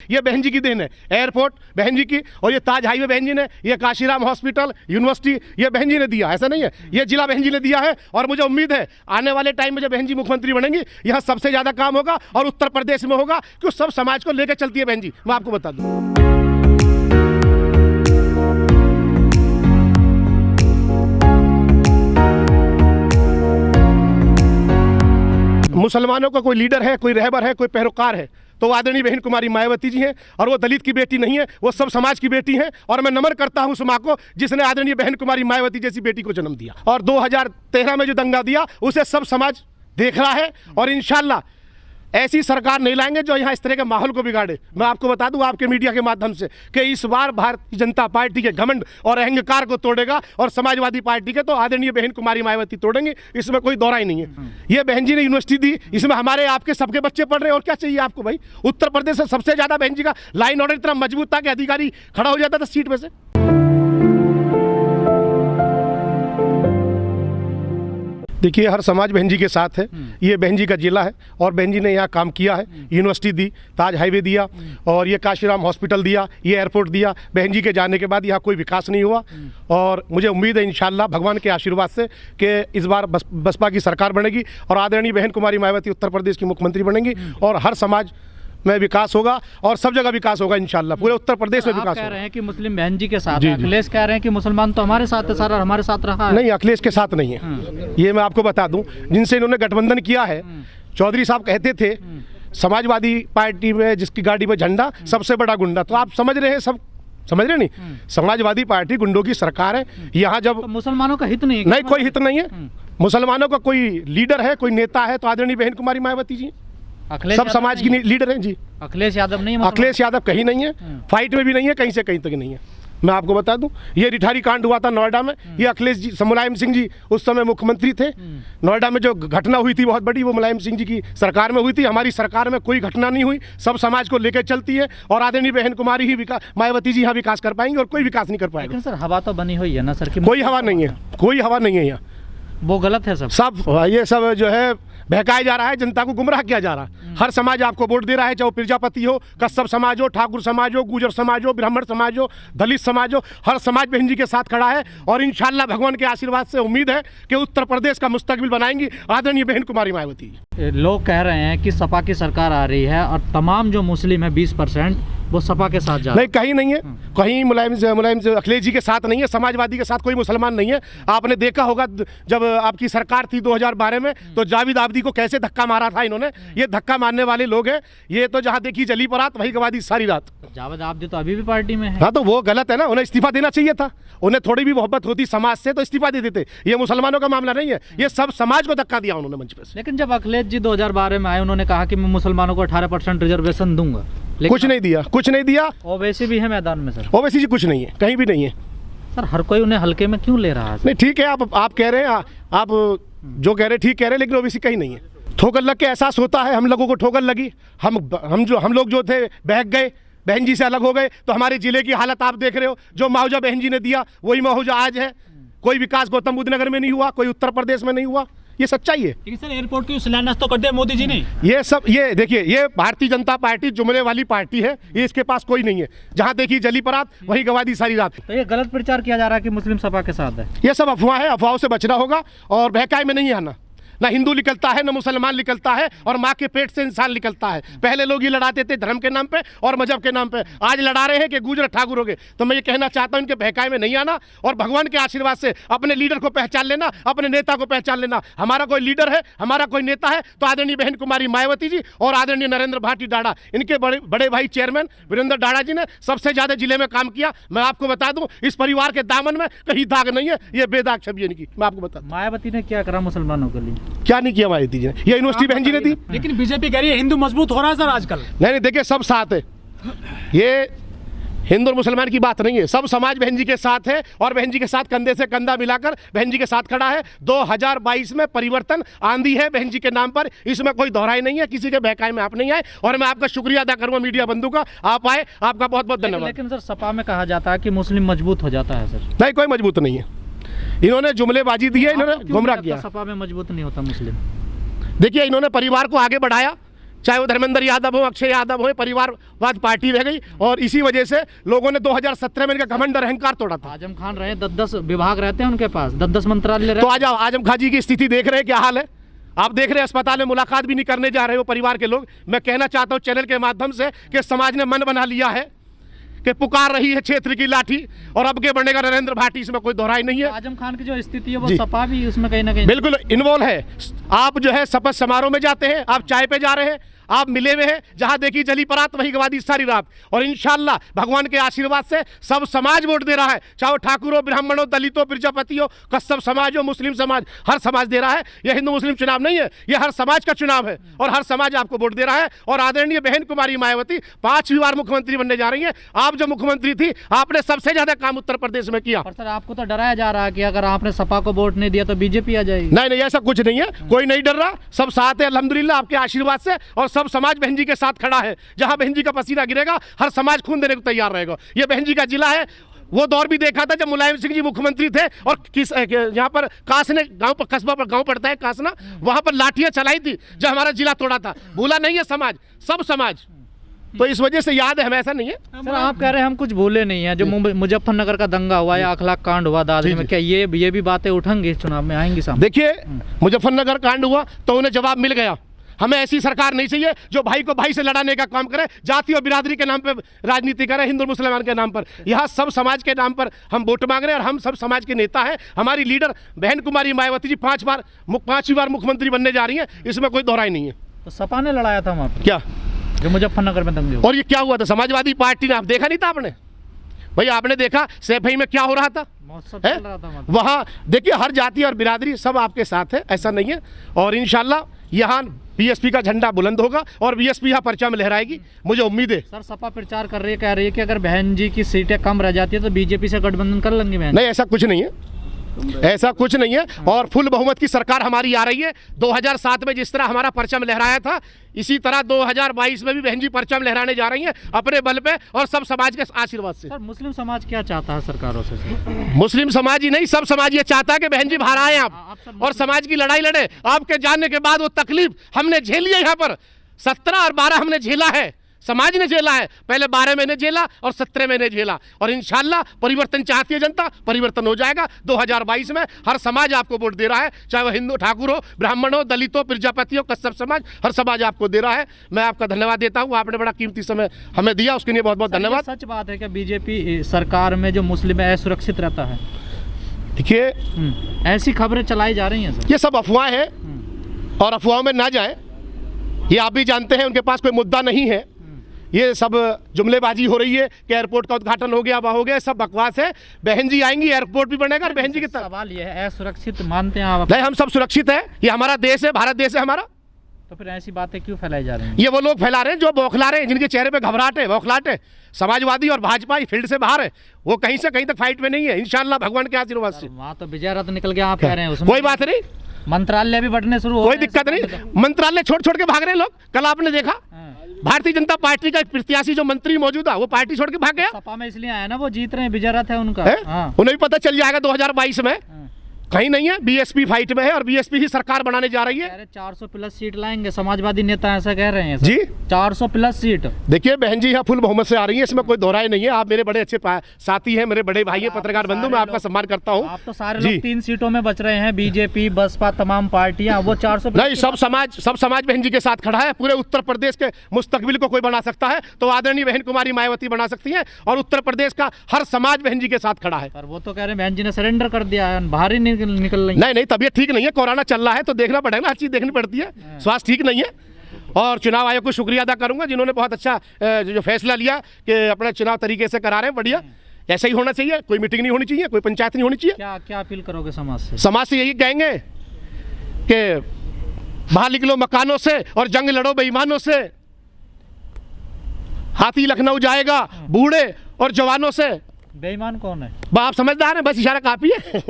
ये बहन जी की देन है। एयरपोर्ट बहन जी की, और ये ताज हाईवे बहन जी ने, ये काशीराम हॉस्पिटल, यूनिवर्सिटी ये बहन जी ने दिया, ऐसा नहीं है, ये जिला बहन जी ने दिया है। और मुझे उम्मीद है आने वाले टाइम में जब बहन जी मुख्यमंत्री बनेंगी, यहाँ सबसे ज़्यादा काम होगा और उत्तर प्रदेश में होगा, क्योंकि सब समाज को लेकर चलती है बहन जी। मैं आपको बता दूँ, मुसलमानों का कोई लीडर है, कोई रहबर है, कोई पैरोकार है तो आदरणीय बहन कुमारी मायावती जी हैं। और वो दलित की बेटी नहीं है, वो सब समाज की बेटी हैं। और मैं नमन करता हूं उस मां को जिसने आदरणीय बहन कुमारी मायावती जैसी बेटी को जन्म दिया। और 2013 में जो दंगा दिया उसे सब समाज देख रहा है। और इंशाल्लाह ऐसी सरकार नहीं लाएंगे जो यहाँ इस तरह के माहौल को बिगाड़े। मैं आपको बता दूं आपके मीडिया के माध्यम से कि इस बार भारतीय जनता पार्टी के घमंड और अहंकार को तोड़ेगा, और समाजवादी पार्टी के तो आदरणीय बहन कुमारी मायावती तोड़ेंगे, इसमें कोई दौरा ही नहीं है। ये बहन जी ने यूनिवर्सिटी दी, इसमें हमारे आपके सबके बच्चे पढ़ रहे हैं, और क्या चाहिए आपको भाई। उत्तर प्रदेश से सबसे ज्यादा बहन जी का लाइन ऑर्डर इतना मजबूत था कि अधिकारी खड़ा हो जाता था सीट में से। देखिए, हर समाज बहन जी के साथ है। ये बहन जी का जिला है और बहन जी ने यहाँ काम किया है। यूनिवर्सिटी दी, ताज हाईवे दिया, और ये काशीराम हॉस्पिटल दिया, ये एयरपोर्ट दिया। बहन जी के जाने के बाद यहाँ कोई विकास नहीं हुआ। और मुझे उम्मीद है इंशाल्लाह भगवान के आशीर्वाद से कि इस बार बसपा की सरकार बनेगी और आदरणीय बहन कुमारी मायावती उत्तर प्रदेश की मुख्यमंत्री बनेंगी, और हर समाज में विकास होगा और सब जगह विकास होगा इंशाल्लाह। पूरे उत्तर प्रदेश में विकास कह रहे हैं कि मुस्लिम बहन जी के साथ, अखिलेश कह रहे हैं कि मुसलमान तो हमारे साथ है, सारा हमारे साथ रहा है। नहीं, अखिलेश के साथ नहीं है। ये मैं आपको बता दूं, जिनसे इन्होंने गठबंधन किया है, चौधरी साहब कहते थे समाजवादी पार्टी में जिसकी गाड़ी में झंडा सबसे बड़ा गुंडा। तो आप समझ रहे हैं, सब समझ रहे नहीं, समाजवादी पार्टी गुंडों की सरकार है। यहाँ जब तो मुसलमानों का हित नहीं है, नहीं कोई हित नहीं है। मुसलमानों का कोई लीडर है, कोई नेता है तो आदरणीय बहन कुमारी मायावती जी सब समाज की लीडर हैं जी। अखिलेश यादव नहीं है, अखिलेश यादव कहीं नहीं है, फाइट में भी नहीं है, कहीं से कहीं तक नहीं है। मैं आपको बता दूं, ये रिठारी कांड हुआ था नोएडा में, ये अखिलेश जी, मुलायम सिंह जी उस समय मुख्यमंत्री थे। नोएडा में जो घटना हुई थी बहुत बड़ी, वो मुलायम सिंह जी की सरकार में हुई थी। हमारी सरकार में कोई घटना नहीं हुई, सब समाज को लेकर चलती है, और आदरणीय बहन कुमारी ही मायावती जी यहाँ विकास कर पाएंगे, और कोई विकास नहीं कर पाएगा। लेकिन सर हवा तो बनी हुई है ना सर, की कोई हवा नहीं है, कोई हवा नहीं है यहाँ। वो गलत है सब ये सब जो है बहकाया जा रहा है, जनता को गुमराह किया जा रहा है। हर समाज आपको वोट दे रहा है, चाहे वो प्रजापति हो, कश्यप समाज हो, ठाकुर समाज हो, गुजर समाज हो, ब्राह्मण समाज हो, दलित समाज हो, हर समाज बहन जी के साथ खड़ा है। और इंशाल्लाह भगवान के आशीर्वाद से उम्मीद है कि उत्तर प्रदेश का मुस्तकबिल बनाएंगी आदरणीय बहन कुमारी मायावती। लोग कह रहे हैं कि सपा की सरकार आ रही है और तमाम जो मुस्लिम है 20% वो सपा के साथ जा रहे हैं। नहीं, कहीं नहीं है, कहीं मुलायम से अखिलेश जी के साथ नहीं है, समाजवादी के साथ कोई मुसलमान नहीं है। आपने देखा होगा जब आपकी सरकार थी 2012 में, तो जावेद आबदी को कैसे धक्का मारा था इन्होंने। ये धक्का मारने वाले लोग हैं। ये तो जहाँ देखी जली पर रात वही गवा दी सारी रात। जावेद आबदी तो अभी भी पार्टी में है। हाँ, तो वो गलत है ना, उन्हें इस्तीफा देना चाहिए था। उन्हें थोड़ी भी मोहब्बत होती समाज से तो इस्तीफा दे देते। ये मुसलमानों का मामला नहीं है, ये सब समाज को धक्का दिया उन्होंने मंच पे से। लेकिन जब अखिलेश जी 2012 में आए, उन्होंने कहा कि मैं मुसलमानों को 18% रिजर्वेशन दूंगा, कुछ नहीं दिया, कुछ नहीं दिया। ओवैसी भी है मैदान में सर। ओवैसी जी कुछ नहीं है, कहीं भी नहीं है सर। हर कोई उन्हें हल्के में क्यों ले रहा है? नहीं, ठीक है, आप कह रहे हैं, आप जो कह रहे हैं ठीक कह रहे हैं, लेकिन ओवैसी कहीं नहीं है। ठोकर लग के एहसास होता है, हम लोगों को ठोकर लगी, हम लोग जो थे बहक गए, बहन जी से अलग हो गए। तो हमारे जिले की हालत आप देख रहे हो, जो मुआवजा बहन जी ने दिया वही मुआवजा आज है। कोई विकास गौतम बुद्ध नगर में नहीं हुआ, कोई उत्तर प्रदेश में नहीं हुआ, ये सच्चाई है। लेकिन सर एयरपोर्ट की शिलान्यास तो कर दिया मोदी जी ने। ये देखिए, ये भारतीय जनता पार्टी जुमले वाली पार्टी है, ये इसके पास कोई नहीं है। जहाँ देखी जली पर रात वही गवा दी सारी रात। तो ये गलत प्रचार किया जा रहा है कि मुस्लिम सपा के साथ है। ये सब अफवाह है, अफवाहों से बचना होगा और बहकाई में नहीं आना। ना हिंदू निकलता है, ना मुसलमान निकलता है, और माँ के पेट से इंसान निकलता है। पहले लोग ये लड़ाते थे धर्म के नाम पे और मजहब के नाम पे, आज लड़ा रहे हैं कि गुजर ठाकुर हो गए। तो मैं ये कहना चाहता हूँ इनके बहकाई में नहीं आना, और भगवान के आशीर्वाद से अपने लीडर को पहचान लेना, अपने नेता को पहचान लेना। हमारा कोई लीडर है, हमारा कोई नेता है तो आदरणीय बहन कुमारी मायावती जी और आदरणीय नरेंद्र भाटी डाड़ा, इनके बड़े भाई चेयरमैन वीरेंद्र डाड़ा जी ने सबसे ज्यादा जिले में काम किया। मैं आपको बता दूं, इस परिवार के दामन में कहीं दाग नहीं है, ये बेदाग छवि है इनकी। मैं आपको बता दूं, मायावती ने क्या करा मुसलमानों के लिए? क्या नहीं किया मायावती जी ने, ये यूनिवर्सिटी बहन जी ने दी। लेकिन बीजेपी कह रही है हिंदू मजबूत हो रहा है सर आजकल। नहीं, देखिए सब साथ है, ये हिंदू और मुसलमान की बात नहीं है, सब समाज बहन जी के साथ है, और बहन जी के साथ कंधे से कंधा मिलाकर बहन जी के साथ खड़ा है। 2022 में परिवर्तन आंधी है बहन जी के नाम पर, इसमें कोई दोहराई नहीं है। किसी के बहकाए में आप नहीं आए, और मैं आपका शुक्रिया अदा करूंगा मीडिया बंधु का, आप आए, आपका बहुत बहुत धन्यवाद। लेकिन सर सपा में कहा जाता है कि मुस्लिम मजबूत हो जाता है सर। नहीं, कोई मजबूत नहीं है, इन्होंने जुमलेबाजी दी है, इन्होंने गुमराह किया। सपा में मजबूत नहीं होता मुस्लिम। देखिए, इन्होंने परिवार को आगे बढ़ाया, चाहे वो धर्मेंद्र यादव हो, अक्षय यादव हो, परिवारवाद पार्टी रह गई और इसी वजह से लोगों ने 2017 में इनका घमंड और अहंकार तोड़ा था। आजम खान रहे 10 विभाग रहते हैं उनके पास, 10 मंत्रालय तो आज आजम खान जी की स्थिति देख रहे हैं क्या हाल है। आप देख रहे हैं अस्पताल में मुलाकात भी नहीं करने जा रहे हो परिवार के लोग। मैं कहना चाहता हूं चैनल के माध्यम से कि समाज ने मन बना लिया है कि पुकार रही है क्षेत्र की लाठी और अब के बनेगा नरेंद्र भाटी, इसमें कोई दोहराई नहीं है। आजम खान की जो स्थिति है वो सपा भी उसमें कहीं ना कहीं बिल्कुल इन्वॉल्व है। आप जो है शपथ समारोह में जाते हैं, आप चाय पे जा रहे हैं, आप मिले हुए हैं, जहां देखी जली परात वही गवादी सारी रात। और इंशाल्लाह भगवान के आशीर्वाद से सब समाज वोट दे रहा है, चाहे वो ठाकुर हो, ब्राह्मण हो, दलित हो, प्रजापति हो, कश्यप समाज हो, मुस्लिम समाज, हर समाज दे रहा है। यह हिंदू मुस्लिम चुनाव नहीं है, यह हर समाज का चुनाव है और हर समाज आपको वोट दे रहा है। और आदरणीय बहन कुमारी मायावती 5वीं बार मुख्यमंत्री बनने जा रही है। आप जो मुख्यमंत्री थी, आपने सबसे ज्यादा काम उत्तर प्रदेश में किया। पर सर आपको तो डराया जा रहा है कि अगर आपने सपा को वोट नहीं दिया तो बीजेपी आ जाएगी। नहीं नहीं, ऐसा कुछ नहीं है, कोई नहीं डर रहा, सब साथ है अल्हम्दुलिल्लाह आपके आशीर्वाद से। और सब समाज बहन जी के साथ खड़ा है। जहां बहन जी का पसीना गिरेगा हर समाज खून देने को तैयार रहेगा। ये बहन जी का जिला है। वो दौर भी देखा था जब मुलायम सिंह जी मुख्यमंत्री थे और किस यहाँ पर कासने गांव पर, कस्बा पर गांव पड़ता है कासना, वहां पर लाठियां चलाई थी जो हमारा जिला तोड़ा था। भूला नहीं है समाज, सब समाज। तो इस वजह से याद है, हमें ऐसा नहीं है। सर आप कह रहे हैं हम कुछ भूले नहीं है, जो मुजफ्फरनगर का दंगा हुआ या अखलाक कांड हुआ दादरी में, क्या ये भी बातें उठेंगी चुनाव में, आएंगी सामने? देखिए मुजफ्फरनगर कांड हुआ तो उन्हें जवाब मिल गया। हमें ऐसी सरकार नहीं चाहिए जो भाई को भाई से लड़ाने का काम करे, जाति और बिरादरी के नाम पे राजनीति करे, हिंदू मुसलमान के नाम पर। यहाँ सब समाज के नाम पर हम वोट मांग रहे हैं और हम सब समाज के नेता हैं। हमारी लीडर बहन कुमारी मायावती जी 5वीं बार मुख्यमंत्री बनने जा रही हैं, इसमें कोई दोहराई नहीं है। तो सपा ने लड़ाया था वहाँ क्या, जो मुजफ्फरनगर में दंगे? और ये क्या हुआ था? समाजवादी पार्टी ने, आप देखा नहीं था आपने? भाई आपने देखा सैफई में क्या हो रहा था? वहाँ देखिए हर जाति और बिरादरी सब आपके साथ है, ऐसा नहीं है। और इंशाल्लाह यहाँ बीएसपी का झंडा बुलंद होगा और बीएसपी यहाँ पर्चा में लहराएगी, मुझे उम्मीद है। सर सपा प्रचार कर रही है, कह रही है कि अगर बहन जी की सीटें कम रह जाती है तो बीजेपी से गठबंधन कर लेंगे बहन। नहीं, ऐसा कुछ नहीं है, ऐसा कुछ नहीं है। और फुल बहुमत की सरकार हमारी आ रही है। 2007 में जिस तरह हमारा परचम लहराया था, इसी तरह 2022 में भी बहन जी परचम लहराने जा रही हैं अपने बल पे और सब समाज के आशीर्वाद से। सर मुस्लिम समाज क्या चाहता है सरकारों से? मुस्लिम समाज ही नहीं, सब समाज ये चाहता है कि बहन जी बाहर आए आप और समाज की लड़ाई लड़े। आपके जानने के बाद वो तकलीफ हमने झेली है, यहाँ पर 17 और 12 हमने झेला है, समाज ने झेला है। पहले 12 महीने झेला और 17 महीने झेला और इंशाल्लाह परिवर्तन चाहती है जनता, परिवर्तन हो जाएगा। 2022 में हर समाज आपको वोट दे रहा है, चाहे वो हिंदू ठाकुर हो, ब्राह्मण हो, दलित हो, प्रजापति हो, कश्यप समाज, हर समाज आपको दे रहा है। मैं आपका धन्यवाद देता हूँ, आपने बड़ा कीमती समय हमें दिया, उसके लिए बहुत बहुत धन्यवाद। सच बात है कि बीजेपी सरकार में जो मुस्लिम है असुरक्षित रहता है? देखिए ऐसी खबरें चलाई जा रही हैं सर, ये सब अफवाह है और अफवाहों में ना जाए। ये आप भी जानते हैं उनके पास कोई मुद्दा नहीं है। ये सब जुमलेबाजी हो रही है कि एयरपोर्ट का उद्घाटन हो गया, वह हो गया, सब बकवास है। बहन जी आएंगी, एयरपोर्ट भी बनेगा और बहन जी की सवाल ये है असुरक्षित मानते हैं आप? नहीं, हम सब सुरक्षित है, ये हमारा देश है, भारत देश है हमारा। तो फिर ऐसी बातें क्यों फैलाई जा रही हैं? ये वो लोग फैला रहे हैं जो बौखला रहे हैं, जिनके चेहरे पे घबराहट है, बौखलाहट है। समाजवादी और भाजपा फील्ड से बाहर है, वो कहीं से कहीं तक फाइट में नहीं है। इंशाल्लाह भगवान के आशीर्वाद से। वहाँ तो विजय रथ निकल गया, आप कह रहे हैं उसमें कोई बात नहीं, मंत्रालय भी बढ़ने शुरू हो, कोई दिक्कत नहीं। मंत्रालय छोड़ छोड़ के भाग रहे हैं लोग। कल आपने देखा भारतीय जनता पार्टी का एक प्रत्याशी जो मंत्री मौजूदा, वो पार्टी छोड़ के भाग गया। सपा में इसलिए आया ना, वो जीत रहे हैं, विजय रथ है उनका। उन्हें भी पता चल जाएगा 2022 में। कहीं नहीं है, बीएसपी फाइट में है और बीएसपी ही सरकार बनाने जा रही है। 400 प्लस सीट लाएंगे, समाजवादी नेता ऐसा कह रहे हैं जी। 400 प्लस सीट। देखिए बहन जी यहाँ फुल बहुमत से आ रही है, इसमें कोई दोहराई नहीं है। आप मेरे बड़े अच्छे साथी हैं, मेरे बड़े भाई हैं, पत्रकार बंधु, मैं आपका सम्मान करता हूँ। आप तो सारे लोग 3 सीटों में बच रहे हैं, बीजेपी, बसपा, तमाम पार्टियां, वो 400 नहीं, सब समाज बहन जी के साथ खड़ा है। पूरे उत्तर प्रदेश के मुस्तकबिल को कोई बना सकता है तो आदरणीय बहन कुमारी मायावती बना सकती है और उत्तर प्रदेश का हर समाज बहन जी के साथ खड़ा है। पर वो तो कह रहे हैं बहन जी ने सरेंडर कर दिया है, बाहर ही निकल रही। नहीं, तबीयत ठीक नहीं है, कोरोना चल रहा है तो देखना पड़ेगा ना, हर चीज़ देखनी पड़ती है। स्वास्थ्य ठीक नहीं है और चुनाव आयोग को शुक्रिया अदा करूंगा जिन्होंने बहुत अच्छा जो फैसला लिया कि अपना चुनाव तरीके से करा रहे हैं। बढ़िया, ऐसा ही होना चाहिए। कोई मीटिंग नहीं होनी चाहिए, कोई पंचायत नहीं होनी चाहिए। क्या अपील करोगे समाज से? समाज से यही कहेंगे कि बाहर निकलो मकानों से और जंग लड़ो बेईमानों से। हाथी लखनऊ जाएगा बूढ़े और जवानों से। बेईमान कौन है? आप समझदार हैं, बस इशारा काफी है।